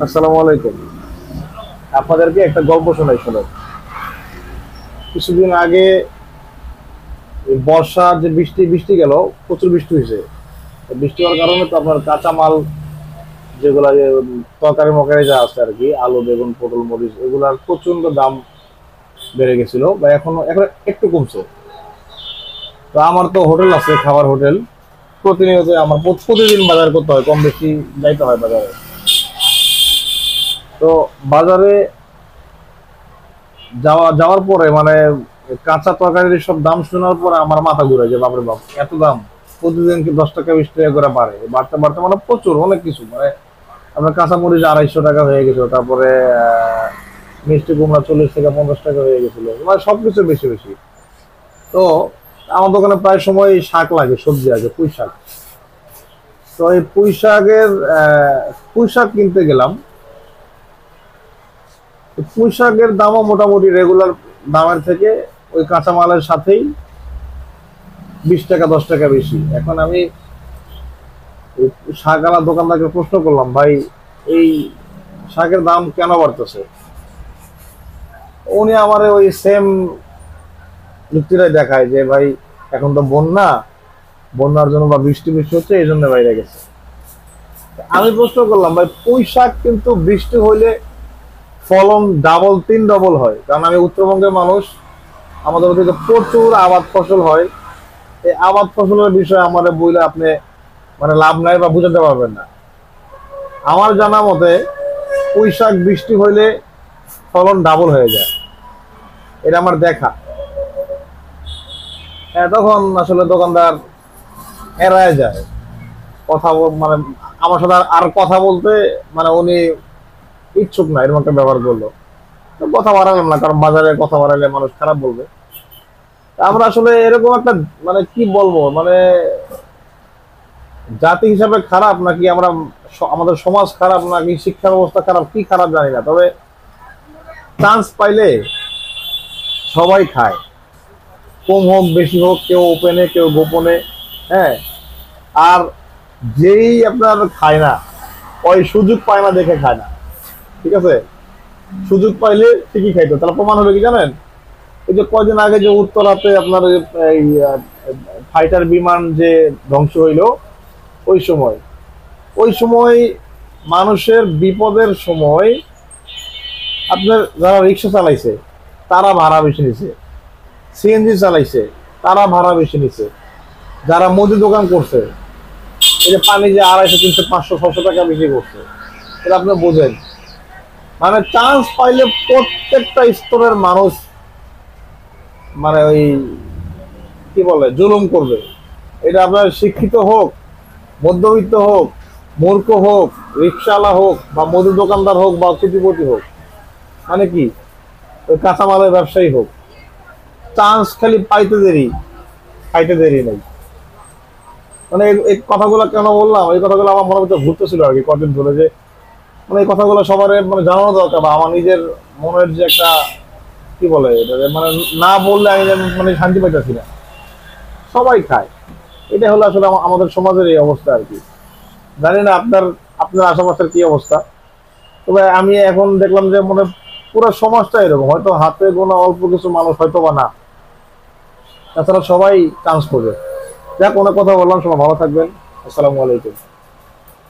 আসসালামু আলাইকুম। আপনাদেরকে একটা গল্প শোনাই শুনুন। কিছুদিন আগে এই বর্ষার যে বৃষ্টি বৃষ্টি গেল, প্রচুর বৃষ্টি হয়েছে। বৃষ্টি হওয়ার কারণে তো আপনার কাঁচা মাল যেগুলা যে তরকারি মরকারি যা আছে আর কি, আলু বেগুন পটল মরিচ, এগুলার প্রচন্ড দাম বেড়ে গেছিল বা এখন একটু কমছে। তো আমার তো হোটেল আছে, খাবার হোটেল। প্রতিনিয়ত আমার প্রতিদিন বাজার করতে হয়, কম বেশি যাইতে হয় বাজারে। তো বাজারে যাওয়ার পরে মানে কাঁচা তরকারির সব দাম শোনার পরে আমার মাথা ঘুরে যে বাপরে বাপ, এত দাম! প্রতিদিন কি 10 টাকা 20 টাকা করে বাড়ে, বাড়তে বাড়তে মানে প্রচুর অনেক কিছু, মানে আপনার কাঁচা মরিচ 250 টাকা হয়ে গেছিল, তারপরে মিষ্টি কুমড়া 40 থেকে 50 টাকা হয়ে গেছিল, মানে সবকিছু বেশি বেশি। তো আমার দোকানে প্রায় সময় শাক লাগে, সবজি আছে, পুঁই শাক। তো এই পুঁই শাক কিনতে গেলাম। পুঁই শাকের দামও মোটামুটি রেগুলার দামের থেকে ওই কাঁচামালের সাথেই 20 টাকা 10 টাকা বেশি। এখন আমি শাকওয়ালা দোকানদারকে প্রশ্ন করলাম, ভাই এই শাকের দাম কেন বাড়তেছে? উনি আমার ওই সেম যুক্তিটাই দেখায় যে ভাই এখন তো বন্যার জন্য বা বৃষ্টি বৃষ্টি হচ্ছে, এই জন্য বাইরে গেছে। আমি প্রশ্ন করলাম, ভাই পুঁই শাক কিন্তু বৃষ্টি হইলে ফলন ডাবল 3 ডবল হয়, কারণ আমি উত্তরবঙ্গের মানুষ, আমাদের ওদিকে প্রচুর আবাদ ফসল হয়। এই আবাদ ফসলের বিষয়ে আমাদের বইলে আপনি মানে লাভ নাই বা বুঝাতে পারবেন না। আমার জানা মতে পুঁই শাক বৃষ্টি হইলে ফলন ডাবল হয়ে যায়, এটা আমার দেখা। তখন আসলে দোকানদার এড়ায় যায় মানে আমার সাথে আর কথা বলতে, মানে উনি ইচ্ছুক না, এরকম একটা ব্যবহার করলো। তো কথা বাড়ালাম না, কারণ বাজারে কথা বাড়ালে মানুষ খারাপ বলবে। আমরা আসলে এরকম একটা, মানে কি বলবো, মানে জাতি হিসাবে খারাপ নাকি আমরা, আমাদের সমাজ খারাপ নাকি শিক্ষা ব্যবস্থা খারাপ, কি খারাপ জানি না, তবে চান্স পাইলে সবাই খায়, কম হোক বেশি হোক, কেউ ওপেনে কেউ গোপনে। হ্যাঁ, আর যেই আপনার খায় না, ওই সুযোগ পায় না দেখে খায় না, ঠিক আছে? সুযোগ পাইলে ঠিকই খাইতো। তাহলে প্রমাণ হলো কি জানেন? এই যে কয়দিন আগে যে উত্তরাতে আপনার এই ফাইটার বিমান যে ধ্বংস হইলো, ওই সময় মানুষের বিপদের সময় আপনার যারা রিক্সা চালাইছে তারা ভাড়া বেশি নিছে, সিএনজি চালাইছে তারা ভাড়া বেশি নিছে, যারা মুদি দোকান করছে, এই যে পানি যে 250 300 500 600 টাকা বেশি করছে, এটা আপনি বোঝেন। মানে চান্স পাইলে প্রত্যেকটা স্তরের মানুষ মানে ওই কি বলে জুলুম করবে। এটা আপনার শিক্ষিত হোক, মধ্যবিত্ত হোক, মূর্খ হোক, রিক্সাওয়ালা হোক, বা মধু দোকানদার হোক, বা কোটিপতি হোক, মানে কি ওই কাঁচামালের ব্যবসায়ী হোক, চান্স খালি পাইতে দেরি, খাইতে দেরি নেই। মানে এই কথাগুলো কেন বললাম, এই কথাগুলো আমার মনের ভিতরে ঘুরতেছিল আর কি কদিন ধরে, যে মানে এই কথাগুলো সবার মানে জানানো দরকার, বা আমার নিজের মনের যে একটা কি বলে এটা, মানে না বললে আমি মানে শান্তি পাইতেছি না। সবাই খায়, এটা হলো আসলে আমাদের সমাজের এই অবস্থা আর কি। জানি না আপনার আপনার আশেপাশের কি অবস্থা, তবে আমি এখন দেখলাম যে মানে পুরো সমাজটা এরকম, হয়তো হাতে গোনা অল্প কিছু মানুষ হয়তো বা না, তাছাড়া সবাই চান্স করবে। যাক, অনেক কথা বললাম, সবাই ভালো থাকবেন। আসসালামু আলাইকুম।